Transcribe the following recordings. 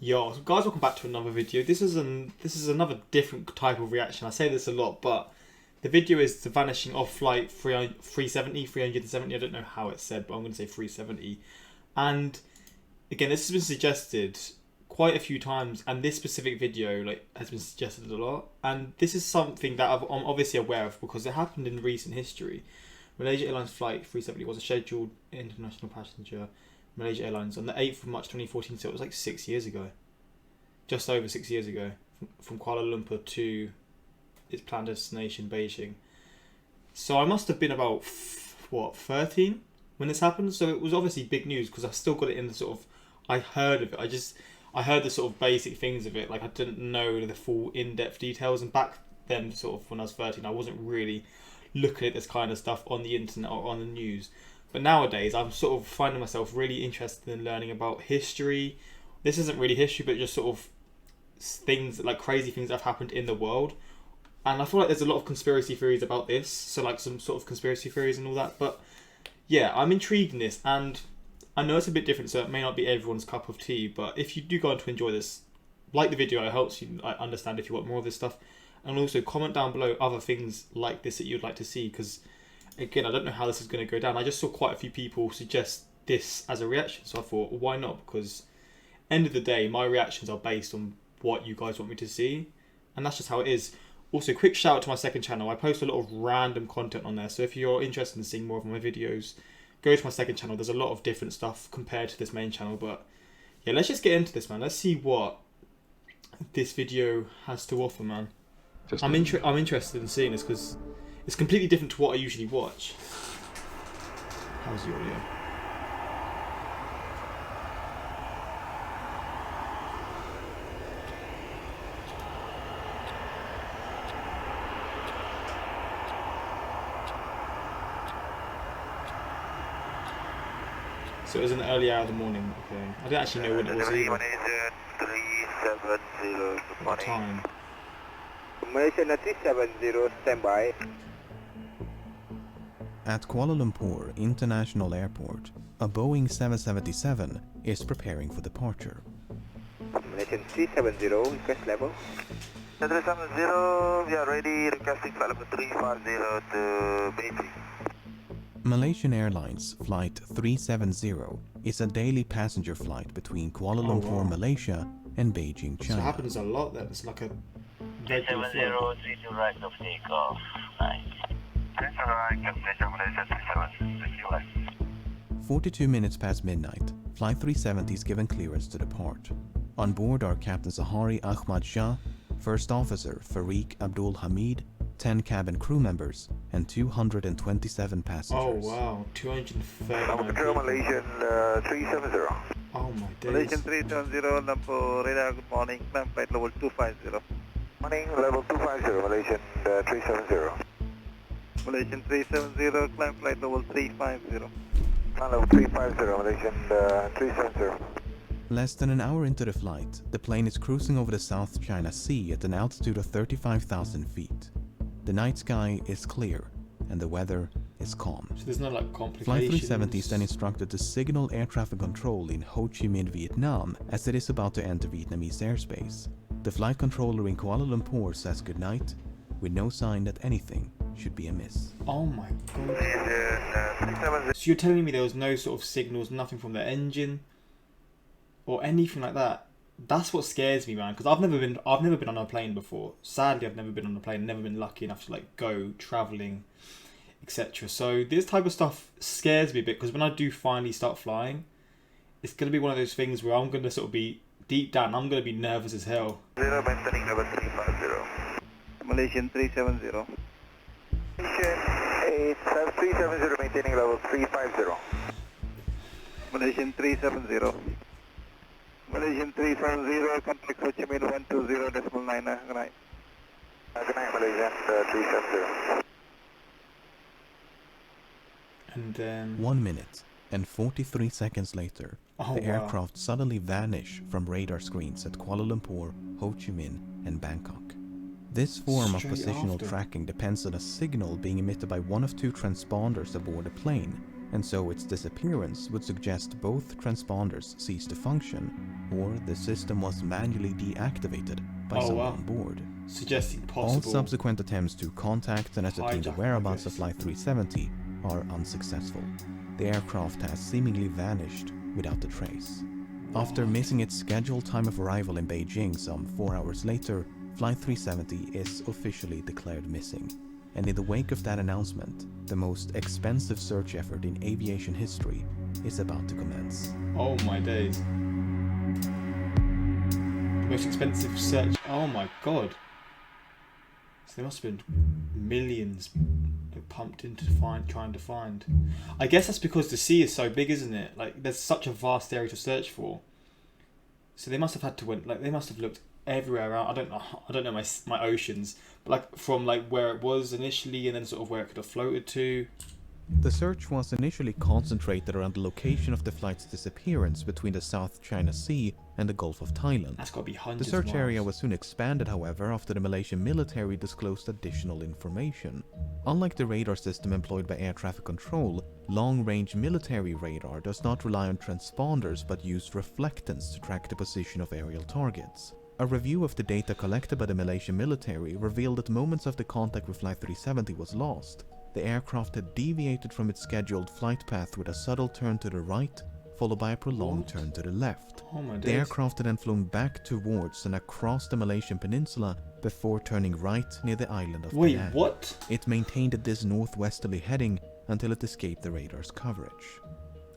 Yo, so guys, welcome back to another video. This is another different type of reaction. I say this a lot, but the video is the vanishing of flight 370, 370. I don't know how it's said, but I'm going to say 370. And again, this has been suggested quite a few times, and this specific video has been suggested a lot. And this is something that I'm obviously aware of because it happened in recent history. Malaysia Airlines flight 370 was a scheduled international passenger Malaysia Airlines on the 8th of March 2014, so it was like 6 years ago. Just over 6 years ago. From Kuala Lumpur to its planned destination, Beijing. So I must have been about, 13 when this happened? So it was obviously big news because I still got it in the sort of, I heard of it. I heard the sort of basic things of it. Like I didn't know the full in-depth details. And back then, sort of when I was 13, I wasn't really looking at this kind of stuff on the internet or on the news. But nowadays, I'm sort of finding myself really interested in learning about history. This isn't really history, but just sort of things, like crazy things that have happened in the world. And I feel like there's a lot of conspiracy theories about this. So like some sort of conspiracy theories and all that. But yeah, I'm intrigued in this. And I know it's a bit different, so it may not be everyone's cup of tea. But if you do go on to enjoy this, like the video, it helps you understand if you want more of this stuff. And also comment down below other things like this that you'd like to see, because again, I don't know how this is going to go down. I just saw quite a few people suggest this as a reaction, so I thought, well, why not? Because end of the day, my reactions are based on what you guys want me to see, and that's just how it is. Also, quick shout out to my second channel. I post a lot of random content on there, so if you're interested in seeing more of my videos, go to my second channel. There's a lot of different stuff compared to this main channel, but yeah, let's just get into this, man. Let's see what this video has to offer, man. I'm interested in seeing this because it's completely different to what I usually watch. How's the audio? So it was an early hour of the morning, okay. I didn't actually know when it was either. 370, What time? Malaysia 370, standby. At Kuala Lumpur International Airport, a Boeing 777 is preparing for departure. Malaysian 370, request level. 370, we are ready, requesting flight level 350 to Beijing. Malaysian Airlines Flight 370 is a daily passenger flight between Kuala Lumpur, Malaysia and Beijing, China. So it happens a lot then, it's like a regular 370, flight. 32 right of takeoff. Nice. 42 minutes past midnight, Flight 370 is given clearance to depart. On board are Captain Zahari Ahmad Shah, First Officer Farik Abdul Hamid, 10 cabin crew members, and 227 passengers. Oh wow, 230. Malaysian 370. Oh my days. Malaysian 370, Lumpur radar, good morning, climb flight level 250. Morning, level 250, Malaysian 370. Malaysian 370, climb flight level 350. Level 350, Malaysian 370. Less than an hour into the flight, the plane is cruising over the South China Sea at an altitude of 35,000 feet. The night sky is clear and the weather is calm. So there's no like complications. Flight 370 is then instructed to signal air traffic control in Ho Chi Minh, Vietnam, as it is about to enter Vietnamese airspace. The flight controller in Kuala Lumpur says goodnight, with no sign that anything should be amiss. Oh my god. So you're telling me there was no sort of signals, nothing from the engine or anything like that? That's what scares me, man, because I've never been on a plane before. Sadly, I've never been on a plane, never been lucky enough to like go traveling, etc. So this type of stuff scares me a bit, because when I do finally start flying, it's going to be one of those things where I'm going to sort of be deep down, I'm going to be nervous as hell. Maintaining level 350. Malaysian 370. Malaysian 370, maintaining level 350. Malaysian 370. Malaysian 370, contact Ho Chi Minh 120.9, good night. Good night, Malaysian 370. And then 1 minute and 43 seconds later, the aircraft suddenly vanish from radar screens at Kuala Lumpur, Ho Chi Minh and Bangkok. This form of positional tracking depends on a signal being emitted by one of two transponders aboard a plane, and so its disappearance would suggest both transponders cease to function or the system was manually deactivated by someone on board. Suggesting possible. All subsequent attempts to contact and ascertain the whereabouts of Flight 370 are unsuccessful. The aircraft has seemingly vanished without a trace. After missing its scheduled time of arrival in Beijing some 4 hours later, Flight 370 is officially declared missing. And in the wake of that announcement, the most expensive search effort in aviation history is about to commence. Oh my days. The most expensive search. Oh my god. So there must have been millions pumped into trying to find. I guess that's because the sea is so big, isn't it? Like, there's such a vast area to search for. So they must have had to they must have looked everywhere around. I don't know my oceans, but like from like where it was initially and then sort of where it could have floated to. The search was initially concentrated around the location of the flight's disappearance between the South China Sea and the Gulf of Thailand. That's got to be hundreds The search of miles. area was soon expanded, however, after the Malaysian military disclosed additional information. Unlike the radar system employed by air traffic control, long-range military radar does not rely on transponders but use reflectance to track the position of aerial targets. A review of the data collected by the Malaysian military revealed that moments after contact with Flight 370 was lost, the aircraft had deviated from its scheduled flight path with a subtle turn to the right, followed by a prolonged turn to the left. Oh my days. The aircraft had then flown back towards and across the Malaysian peninsula before turning right near the island of Wait, Penang. what? It maintained this northwesterly heading until it escaped the radar's coverage.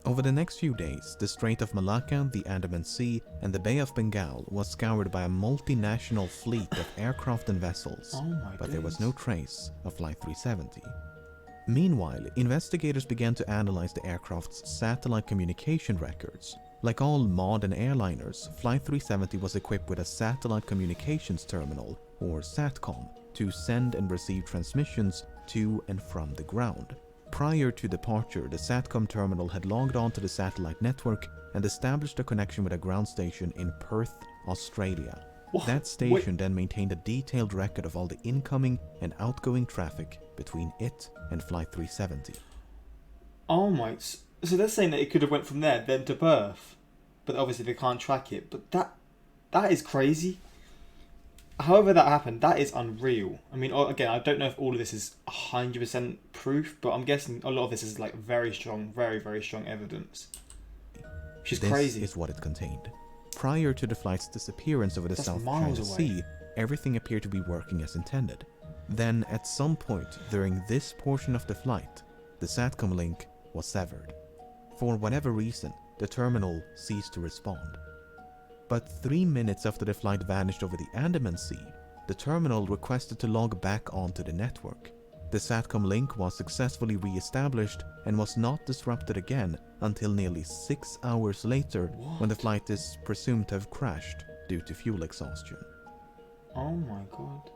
Over the next few days, the Strait of Malacca, the Andaman Sea, and the Bay of Bengal was scoured by a multinational fleet of aircraft and vessels, Oh my but there was days. no trace of Flight 370. Meanwhile, investigators began to analyze the aircraft's satellite communication records. Like all modern airliners, Flight 370 was equipped with a satellite communications terminal, or SATCOM, to send and receive transmissions to and from the ground. Prior to departure, the SATCOM terminal had logged onto the satellite network and established a connection with a ground station in Perth, Australia. What? That station then maintained a detailed record of all the incoming and outgoing traffic between it and Flight 370. Oh my... So they're saying that it could have went from there, then to Perth. But obviously they can't track it. But that is crazy. However that happened, that is unreal. I mean, again, I don't know if all of this is 100% proof, but I'm guessing a lot of this is like very strong, very, very strong evidence. Which is crazy. This is what it contained. Prior to the flight's disappearance over the That's South miles China away. Sea, everything appeared to be working as intended. Then, at some point during this portion of the flight, the SATCOM link was severed. For whatever reason, the terminal ceased to respond. But 3 minutes after the flight vanished over the Andaman Sea, the terminal requested to log back onto the network. The SATCOM link was successfully re-established and was not disrupted again until nearly 6 hours later, when the flight is presumed to have crashed due to fuel exhaustion. Oh my god.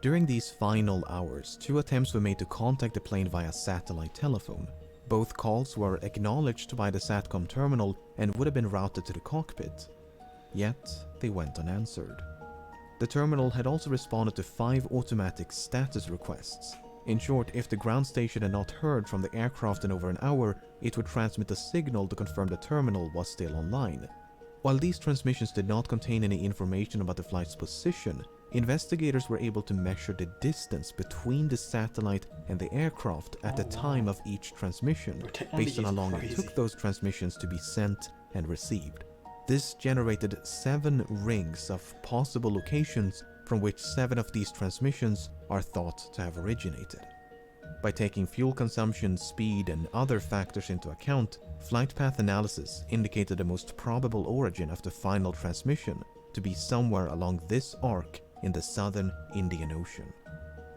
During these final hours, 2 attempts were made to contact the plane via satellite telephone. Both calls were acknowledged by the SATCOM terminal and would have been routed to the cockpit. Yet, they went unanswered. The terminal had also responded to 5 automatic status requests. In short, if the ground station had not heard from the aircraft in over an hour, it would transmit a signal to confirm the terminal was still online. While these transmissions did not contain any information about the flight's position, investigators were able to measure the distance between the satellite and the aircraft at the time of each transmission, based on how long it took those transmissions to be sent and received. This generated 7 rings of possible locations from which 7 of these transmissions are thought to have originated. By taking fuel consumption, speed, and other factors into account, flight path analysis indicated the most probable origin of the final transmission to be somewhere along this arc in the southern Indian Ocean.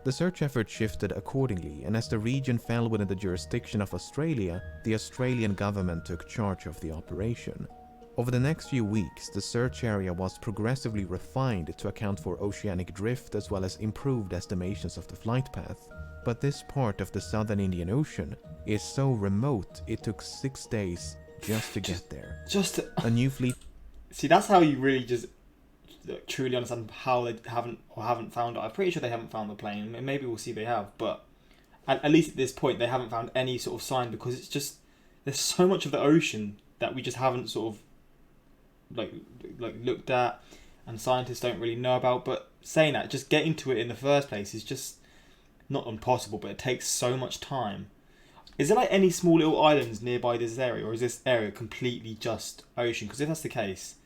The search effort shifted accordingly, and as the region fell within the jurisdiction of Australia, the Australian government took charge of the operation. Over the next few weeks, the search area was progressively refined to account for oceanic drift as well as improved estimations of the flight path. But this part of the southern Indian Ocean is so remote it took 6 days just to get there. A new fleet... See, that's how you really just truly understand how they haven't found it. I'm pretty sure they haven't found the plane. Maybe we'll see they have, but at least at this point they haven't found any sort of sign, because it's just, there's so much of the ocean that we just haven't sort of looked at, and scientists don't really know about. But saying that, just getting to it in the first place is just not impossible, but it takes so much time. Is there like any small little islands nearby this area, or is this area completely just ocean? Because if that's the case,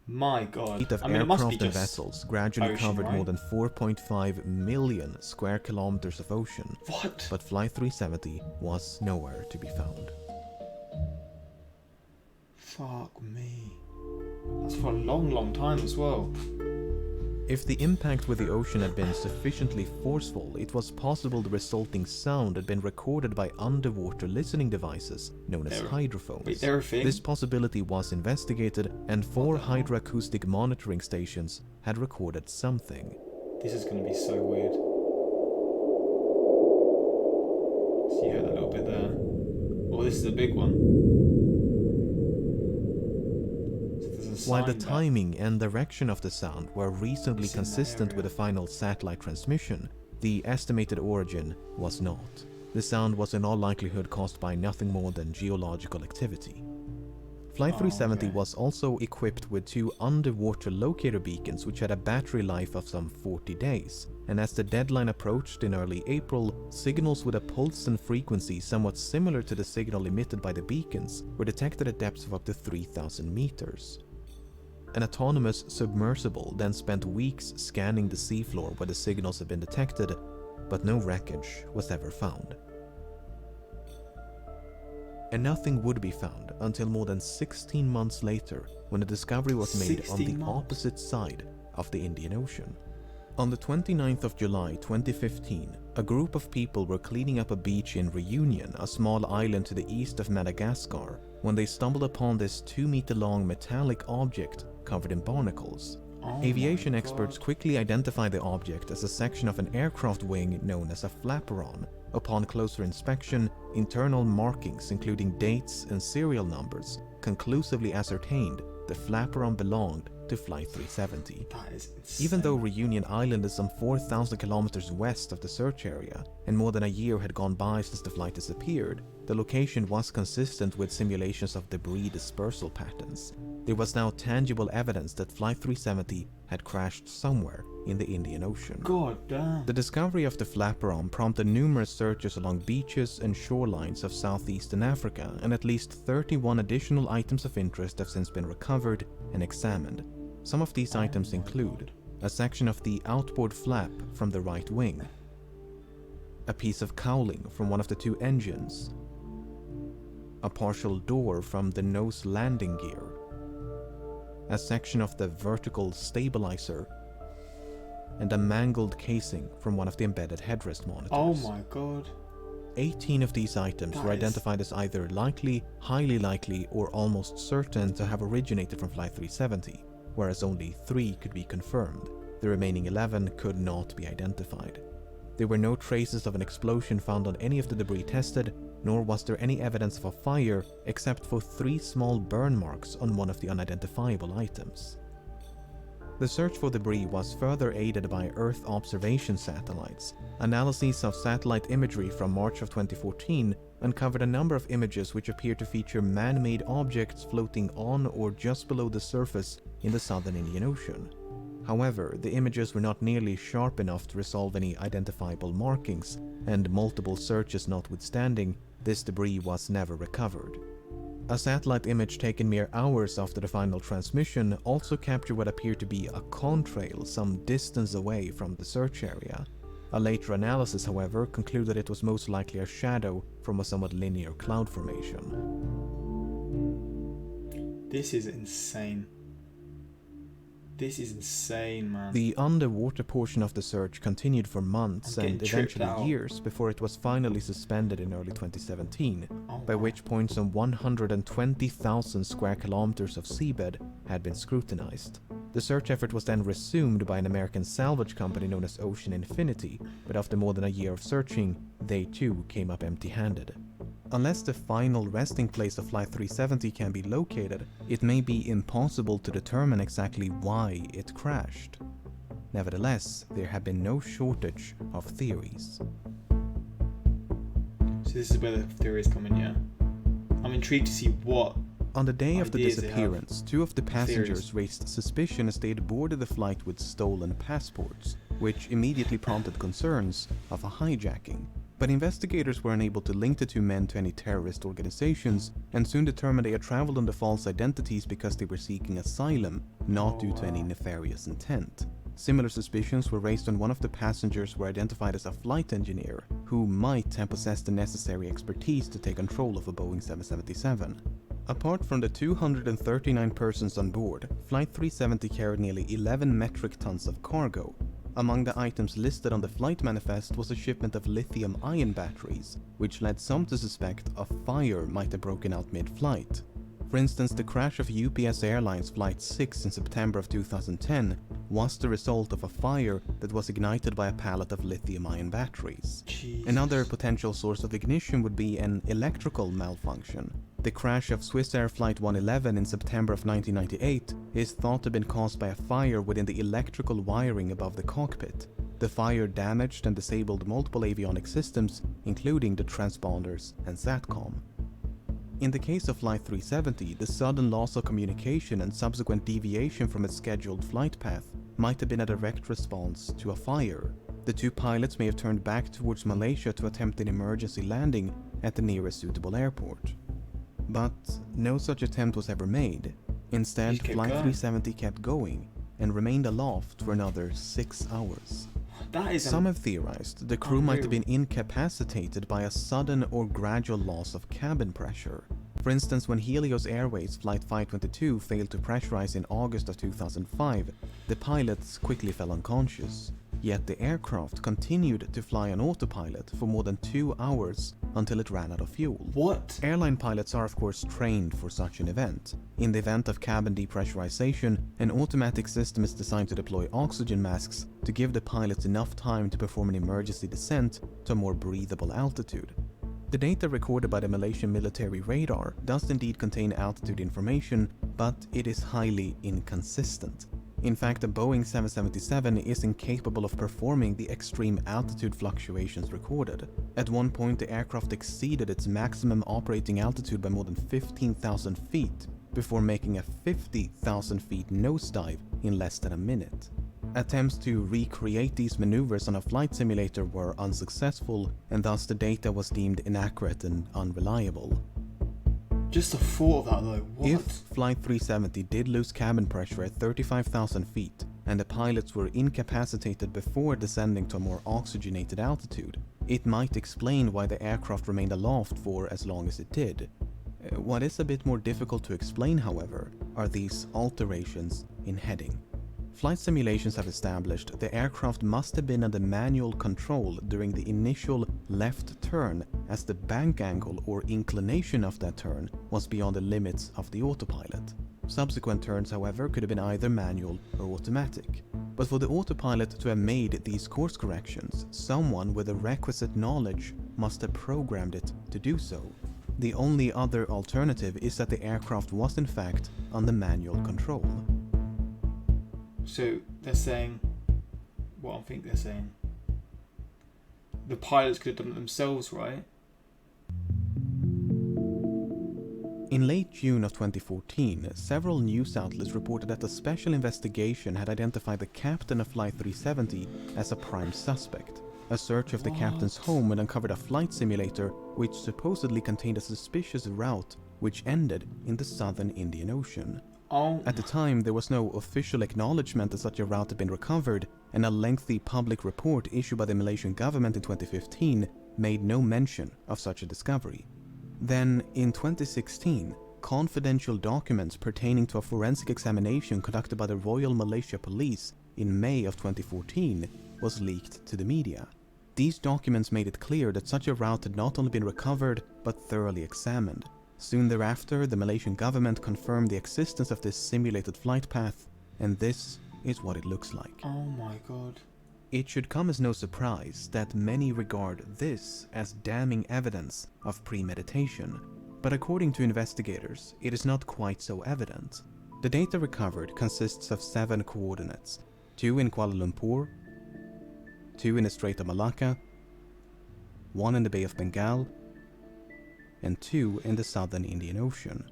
my God, Fleet of it must be aircraft and just vessels gradually ocean, covered right? more than 4.5 million square kilometers of ocean. What? But Flight 370 was nowhere to be found. Fuck me. That's for a long, long time as well. If the impact with the ocean had been sufficiently forceful, it was possible the resulting sound had been recorded by underwater listening devices known as hydrophones. Wait, they're a thing? This possibility was investigated, and 4 hydroacoustic monitoring stations had recorded something. This is going to be so weird. So you heard that little bit there. Oh, this is a big one. So there's a While the sign there. timing and direction of the sound were reasonably consistent with the final satellite transmission, the estimated origin was not. The sound was in all likelihood caused by nothing more than geological activity. Flight 370 was also equipped with 2 underwater locator beacons which had a battery life of some 40 days, and as the deadline approached in early April, signals with a pulse and frequency somewhat similar to the signal emitted by the beacons were detected at depths of up to 3,000 meters. An autonomous submersible then spent weeks scanning the seafloor where the signals had been detected, but no wreckage was ever found. And nothing would be found until more than 16 months later, when a discovery was made on the opposite side of the Indian Ocean. On the 29th of July 2015, a group of people were cleaning up a beach in Reunion, a small island to the east of Madagascar, when they stumbled upon this 2-meter-long metallic object covered in barnacles. Aviation experts quickly identified the object as a section of an aircraft wing known as a flaperon. Upon closer inspection, internal markings including dates and serial numbers conclusively ascertained the flaperon belonged to Flight 370. That is insane. Even though Reunion Island is some 4,000 kilometers west of the search area, and more than a year had gone by since the flight disappeared, the location was consistent with simulations of debris dispersal patterns. There was now tangible evidence that Flight 370 had crashed somewhere in the Indian Ocean. God damn. The discovery of the flaperon prompted numerous searches along beaches and shorelines of southeastern Africa, and at least 31 additional items of interest have since been recovered and examined. Some of these items include a section of the outboard flap from the right wing, a piece of cowling from one of the 2 engines, a partial door from the nose landing gear, a section of the vertical stabilizer, and a mangled casing from one of the embedded headrest monitors. Oh my God. 18 of these items were identified as either likely, highly likely, or almost certain to have originated from Flight 370, whereas only 3 could be confirmed. The remaining 11 could not be identified. There were no traces of an explosion found on any of the debris tested, nor was there any evidence of a fire except for 3 small burn marks on one of the unidentifiable items. The search for debris was further aided by Earth observation satellites. Analyses of satellite imagery from March of 2014 uncovered a number of images which appear to feature man-made objects floating on or just below the surface in the southern Indian Ocean. However, the images were not nearly sharp enough to resolve any identifiable markings, and multiple searches notwithstanding, this debris was never recovered. A satellite image taken mere hours after the final transmission also captured what appeared to be a contrail some distance away from the search area. A later analysis, however, concluded it was most likely a shadow from a somewhat linear cloud formation. This is insane. This is insane, man. The underwater portion of the search continued for months and eventually years before it was finally suspended in early 2017, by which point some 120,000 square kilometers of seabed had been scrutinized. The search effort was then resumed by an American salvage company known as Ocean Infinity, but after more than a year of searching, they too came up empty-handed. Unless the final resting place of Flight 370 can be located, it may be impossible to determine exactly why it crashed. Nevertheless, there have been no shortage of theories. So this is where the theories come in, yeah? I'm intrigued to see what On the day of the ideas they disappearance, two of the passengers Theories. raised suspicion as they had boarded the flight with stolen passports, which immediately prompted concerns of a hijacking. But investigators were unable to link the two men to any terrorist organizations and soon determined they had traveled under false identities because they were seeking asylum, not due to any nefarious intent. Similar suspicions were raised when one of the passengers were identified as a flight engineer, who might have possessed the necessary expertise to take control of a Boeing 777. Apart from the 239 persons on board, Flight 370 carried nearly 11 metric tons of cargo. Among the items listed on the flight manifest was a shipment of lithium-ion batteries, which led some to suspect a fire might have broken out mid-flight. For instance, the crash of UPS Airlines Flight 6 in September of 2010 was the result of a fire that was ignited by a pallet of lithium-ion batteries. Jesus. Another potential source of ignition would be an electrical malfunction. The crash of Swiss Air Flight 111 in September of 1998 is thought to have been caused by a fire within the electrical wiring above the cockpit. The fire damaged and disabled multiple avionic systems, including the transponders and SATCOM. In the case of Flight 370, the sudden loss of communication and subsequent deviation from its scheduled flight path might have been a direct response to a fire. The two pilots may have turned back towards Malaysia to attempt an emergency landing at the nearest suitable airport. But no such attempt was ever made. Instead, Flight 370 kept going and remained aloft for another 6 hours. That is Some have theorized the crew might have been incapacitated by a sudden or gradual loss of cabin pressure. For instance, when Helios Airways Flight 522 failed to pressurize in August of 2005, the pilots quickly fell unconscious. Yet the aircraft continued to fly on autopilot for more than 2 hours until it ran out of fuel. What? Airline pilots are of course trained for such an event. In the event of cabin depressurization, an automatic system is designed to deploy oxygen masks to give the pilots enough time to perform an emergency descent to a more breathable altitude. The data recorded by the Malaysian military radar does indeed contain altitude information, but it is highly inconsistent. In fact, the Boeing 777 is incapable of performing the extreme altitude fluctuations recorded. At one point, the aircraft exceeded its maximum operating altitude by more than 15,000 feet, before making a 50,000 feet nosedive in less than a minute. Attempts to recreate these maneuvers on a flight simulator were unsuccessful, and thus the data was deemed inaccurate and unreliable. Just the thought of that though, what? If Flight 370 did lose cabin pressure at 35,000 feet, and the pilots were incapacitated before descending to a more oxygenated altitude, it might explain why the aircraft remained aloft for as long as it did. What is a bit more difficult to explain, however, are these alterations in heading. Flight simulations have established the aircraft must have been under manual control during the initial left turn, as the bank angle or inclination of that turn was beyond the limits of the autopilot. Subsequent turns, however, could have been either manual or automatic. But for the autopilot to have made these course corrections, someone with the requisite knowledge must have programmed it to do so. The only other alternative is that the aircraft was in fact under manual control. So they're saying, what I think they're saying, the pilots could have done it themselves, right? In late June of 2014, several news outlets reported that a special investigation had identified the captain of Flight 370 as a prime suspect. A search of the captain's home had uncovered a flight simulator which supposedly contained a suspicious route which ended in the southern Indian Ocean. At the time, there was no official acknowledgement that such a route had been recovered, and a lengthy public report issued by the Malaysian government in 2015 made no mention of such a discovery. Then, in 2016, confidential documents pertaining to a forensic examination conducted by the Royal Malaysia Police in May of 2014 was leaked to the media. These documents made it clear that such a route had not only been recovered, but thoroughly examined. Soon thereafter, the Malaysian government confirmed the existence of this simulated flight path, and this is what it looks like. Oh my god. It should come as no surprise that many regard this as damning evidence of premeditation, but according to investigators, it is not quite so evident. The data recovered consists of 7 coordinates, 2 in Kuala Lumpur, 2 in the Strait of Malacca, 1 in the Bay of Bengal, and 2 in the southern Indian Ocean.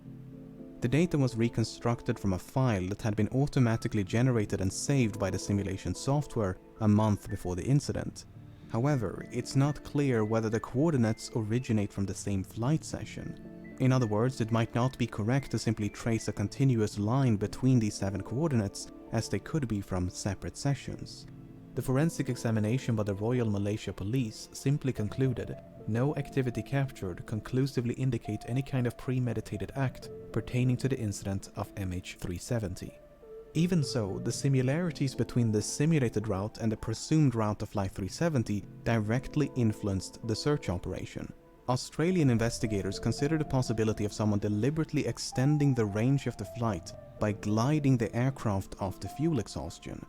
The data was reconstructed from a file that had been automatically generated and saved by the simulation software a month before the incident. However, it's not clear whether the coordinates originate from the same flight session. In other words, it might not be correct to simply trace a continuous line between these 7 coordinates, as they could be from separate sessions. The forensic examination by the Royal Malaysia Police simply concluded no activity captured conclusively indicate any kind of premeditated act pertaining to the incident of MH370. Even so, the similarities between the simulated route and the presumed route of Flight 370 directly influenced the search operation. Australian investigators considered the possibility of someone deliberately extending the range of the flight by gliding the aircraft off the fuel exhaustion.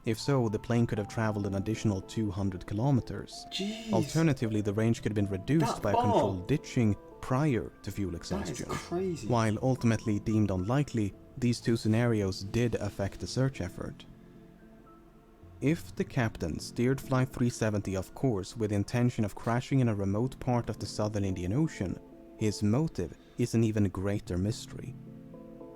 If so, the plane could have traveled an additional 200 kilometers. Jeez. Alternatively, the range could have been reduced That by a far? controlled ditching prior to fuel That exhaustion. is crazy. While ultimately deemed unlikely, these 2 scenarios did affect the search effort. If the captain steered Flight 370 off course with the intention of crashing in a remote part of the southern Indian Ocean, his motive is an even greater mystery.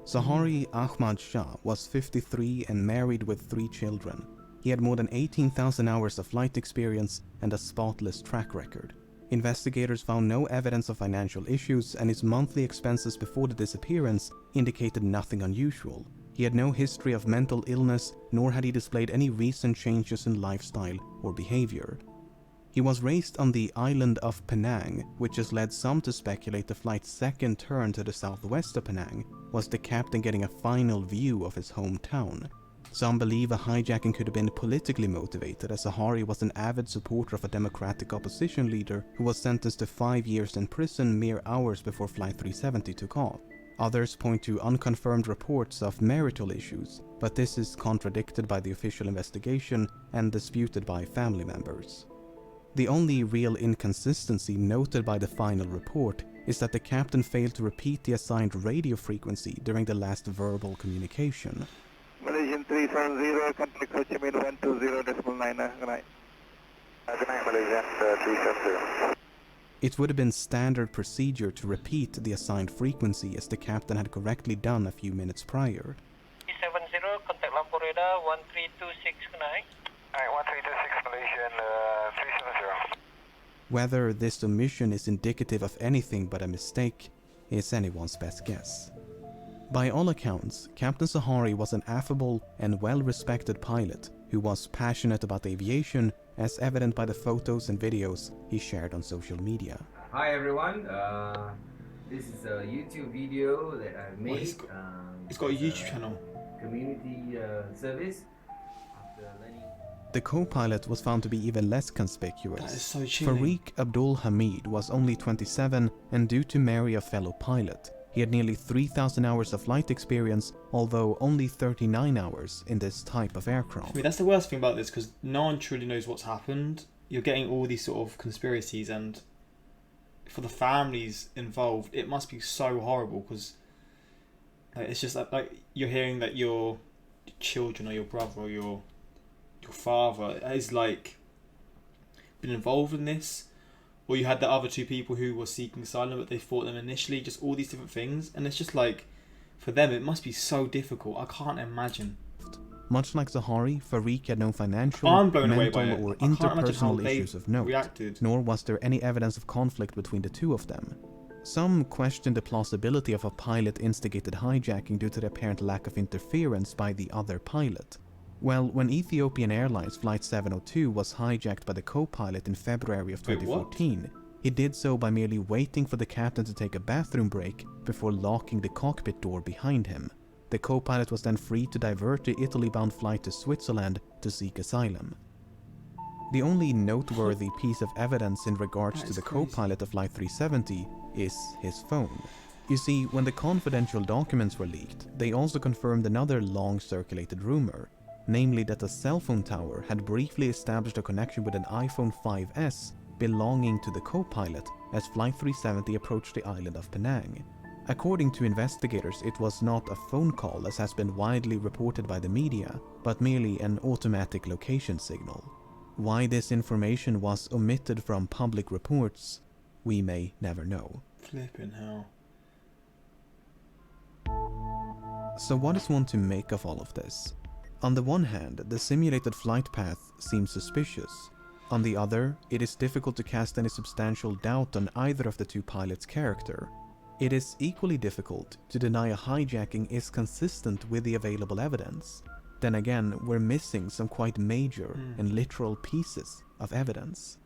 Sahari Ahmad Shah was 53 and married with 3 children. He had more than 18,000 hours of flight experience and a spotless track record. Investigators found no evidence of financial issues, and his monthly expenses before the disappearance indicated nothing unusual. He had no history of mental illness, nor had he displayed any recent changes in lifestyle or behavior. He was raised on the island of Penang, which has led some to speculate the flight's second turn to the southwest of Penang was the captain getting a final view of his hometown. Some believe a hijacking could have been politically motivated, as Sahari was an avid supporter of a democratic opposition leader who was sentenced to 5 years in prison mere hours before Flight 370 took off. Others point to unconfirmed reports of marital issues, but this is contradicted by the official investigation and disputed by family members. The only real inconsistency noted by the final report is that the captain failed to repeat the assigned radio frequency during the last verbal communication. Malaysian 370, contact Ho Chi Minh 120.9. Good night. Good night, Malaysian 370. It would have been standard procedure to repeat the assigned frequency, as the captain had correctly done a few minutes prior. 370, contact Lampur radar 1326, good night. Alright, 1326 Malaysian 370. Whether this omission is indicative of anything but a mistake is anyone's best guess. By all accounts, Captain Sahari was an affable and well-respected pilot who was passionate about aviation, as evident by the photos and videos he shared on social media. Hi everyone, this is a YouTube video that I made. He's got a YouTube channel. Community service. After learning. The co-pilot was found to be even less conspicuous. That is so chilling. Farik Abdul Hamid was only 27 and due to marry a fellow pilot. He had nearly 3,000 hours of flight experience, although only 39 hours in this type of aircraft. I mean, that's the worst thing about this, because no one truly knows what's happened. You're getting all these sort of conspiracies, and for the families involved, it must be so horrible, because it's just like you're hearing that your children or your brother or your father has like been involved in this, or you had the other 2 people who were seeking asylum but they fought them initially, just all these different things, and it's just like, for them it must be so difficult. I can't imagine. Much like Sahari, Farik had no financial, I'm blown away by mental, it. or I can't imagine how interpersonal they issues of note, reacted. nor was there any evidence of conflict between the 2 of them. Some questioned the plausibility of a pilot-instigated hijacking due to the apparent lack of interference by the other pilot. Well, when Ethiopian Airlines Flight 702 was hijacked by the co-pilot in February of 2014, he did so by merely waiting for the captain to take a bathroom break before locking the cockpit door behind him. The co-pilot was then free to divert the Italy-bound flight to Switzerland to seek asylum. The only noteworthy piece of evidence in regards to the co-pilot of Flight 370 is his phone. You see, when the confidential documents were leaked, they also confirmed another long-circulated rumor, namely that a cell phone tower had briefly established a connection with an iPhone 5S belonging to the co-pilot as Flight 370 approached the island of Penang. According to investigators, it was not a phone call, as has been widely reported by the media, but merely an automatic location signal. Why this information was omitted from public reports, we may never know. Flipping hell. So what is one to make of all of this? On the one hand, the simulated flight path seems suspicious. On the other, it is difficult to cast any substantial doubt on either of the two pilots' character. It is equally difficult to deny a hijacking is consistent with the available evidence. Then again, we're missing some quite major and literal pieces of evidence.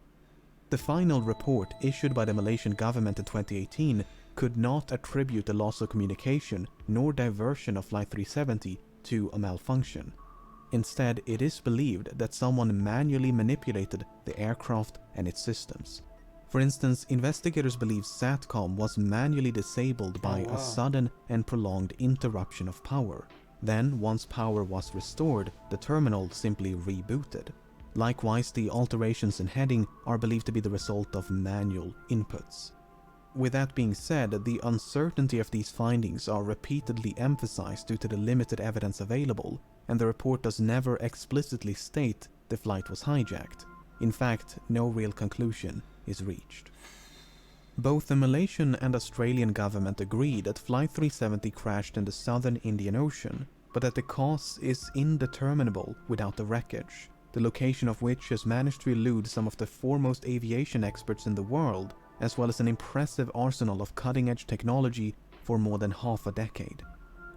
The final report issued by the Malaysian government in 2018 could not attribute the loss of communication nor diversion of Flight 370 to a malfunction. Instead, it is believed that someone manually manipulated the aircraft and its systems. For instance, investigators believe SATCOM was manually disabled by a sudden and prolonged interruption of power. Then, once power was restored, the terminal simply rebooted. Likewise, the alterations in heading are believed to be the result of manual inputs. With that being said, the uncertainty of these findings are repeatedly emphasized due to the limited evidence available, and the report does never explicitly state the flight was hijacked. In fact, no real conclusion is reached. Both the Malaysian and Australian government agree that Flight 370 crashed in the southern Indian Ocean, but that the cause is indeterminable without the wreckage, the location of which has managed to elude some of the foremost aviation experts in the world, as well as an impressive arsenal of cutting-edge technology for more than half a decade.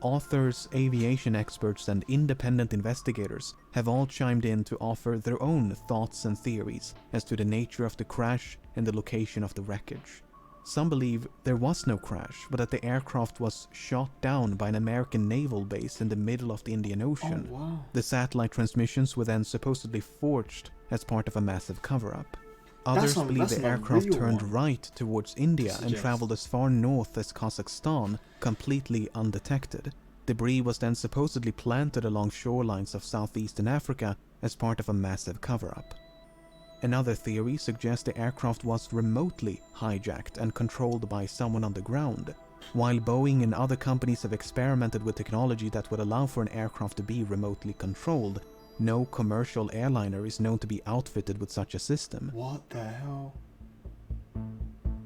Authors, aviation experts, and independent investigators have all chimed in to offer their own thoughts and theories as to the nature of the crash and the location of the wreckage. Some believe there was no crash, but that the aircraft was shot down by an American naval base in the middle of the Indian Ocean. Oh, wow. The satellite transmissions were then supposedly forged as part of a massive cover-up. Others believe the aircraft turned right towards India and traveled as far north as Kazakhstan, completely undetected. Debris was then supposedly planted along shorelines of southeastern Africa as part of a massive cover-up. Another theory suggests the aircraft was remotely hijacked and controlled by someone on the ground. While Boeing and other companies have experimented with technology that would allow for an aircraft to be remotely controlled, no commercial airliner is known to be outfitted with such a system. What the hell?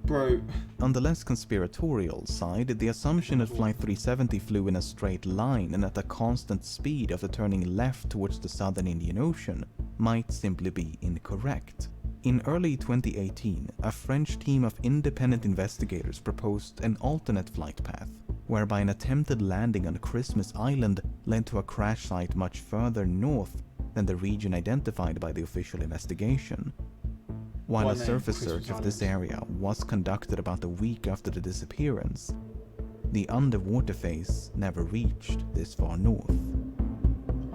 Bro. On the less conspiratorial side, the assumption that Flight 370 flew in a straight line and at a constant speed after turning left towards the southern Indian Ocean might simply be incorrect. In early 2018, a French team of independent investigators proposed an alternate flight path, whereby an attempted landing on Christmas Island led to a crash site much further north than the region identified by the official investigation. While a surface search of this area was conducted about a week after the disappearance, the underwater phase never reached this far north.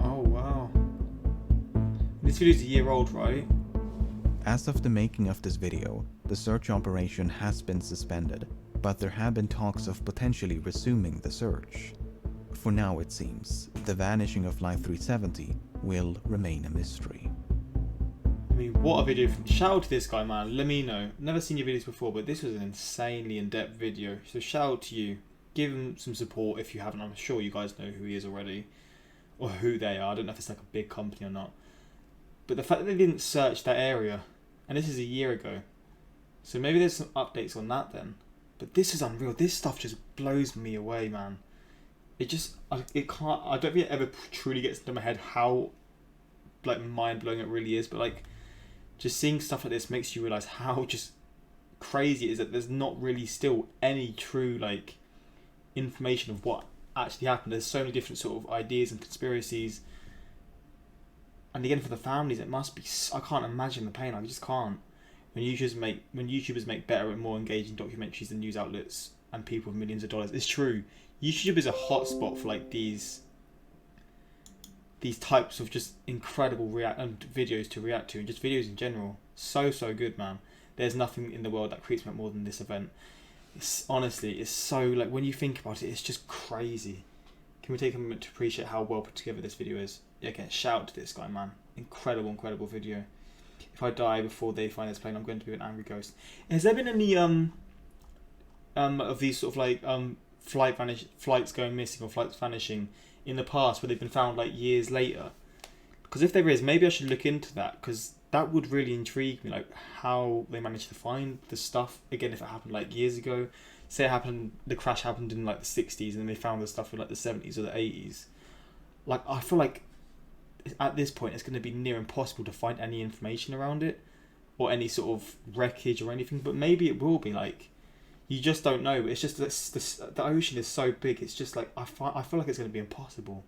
Oh wow. This video is a year old, right? As of the making of this video, the search operation has been suspended, but there have been talks of potentially resuming the search. For now, it seems, the vanishing of Flight 370 will remain a mystery. I mean, what a video. Shout out to this guy, man. LEMMiNO. Never seen your videos before, but this was an insanely in-depth video. So shout out to you. Give him some support if you haven't. I'm sure you guys know who he is already. Or who they are. I don't know if it's like a big company or not. But the fact that they didn't search that area, and this is a year ago. So maybe there's some updates on that then. But this is unreal. This stuff just blows me away, man. I don't think it ever truly gets into my head how like mind-blowing it really is, but like just seeing stuff like this makes you realize how just crazy it is that there's not really still any true like information of what actually happened. There's so many different sort of ideas and conspiracies, and again for the families it must be, I can't imagine the pain. I just can't. When YouTubers make better and more engaging documentaries than news outlets and people with millions of dollars, it's true. YouTube is a hotspot for like these types of just incredible videos to react to, and just videos in general. So good, man. There's nothing in the world that creeps me out more than this event. It's honestly, it's so like when you think about it, it's just crazy. Can we take a moment to appreciate how well put together this video is? Again, shout out to this guy, man. Incredible video. If I die before they find this plane, I'm going to be an angry ghost. Has there been any of these sort of like flights going missing or flights vanishing in the past where they've been found like years later? Because if there is, maybe I should look into that, because that would really intrigue me, like how they managed to find the stuff again if it happened like years ago. say the crash happened in like the 60s and they found the stuff in like the 70s or the 80s. Like, I feel like at this point it's going to be near impossible to find any information around it or any sort of wreckage or anything, but maybe it will be. Like, you just don't know. It's just the ocean is so big, it's just like I feel like it's going to be impossible.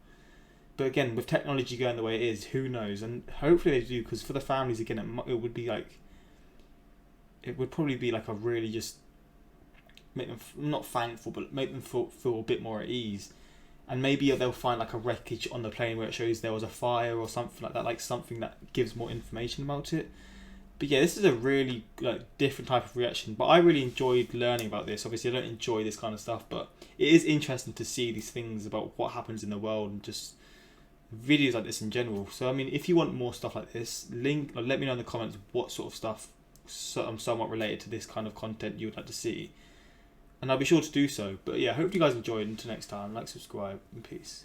But again, with technology going the way it is, who knows? And hopefully they do, because for the families again, it would be like, it would probably be like a really just make them not thankful, but make them feel a bit more at ease. And maybe they'll find like a wreckage on the plane where it shows there was a fire or something like that, like something that gives more information about it. But yeah, this is a really like different type of reaction. But I really enjoyed learning about this. Obviously, I don't enjoy this kind of stuff, but it is interesting to see these things about what happens in the world and just videos like this in general. So I mean, if you want more stuff like this, let me know in the comments what sort of stuff somewhat related to this kind of content you would like to see, and I'll be sure to do so. But yeah, I hope you guys enjoyed. Until next time, like, subscribe, and peace.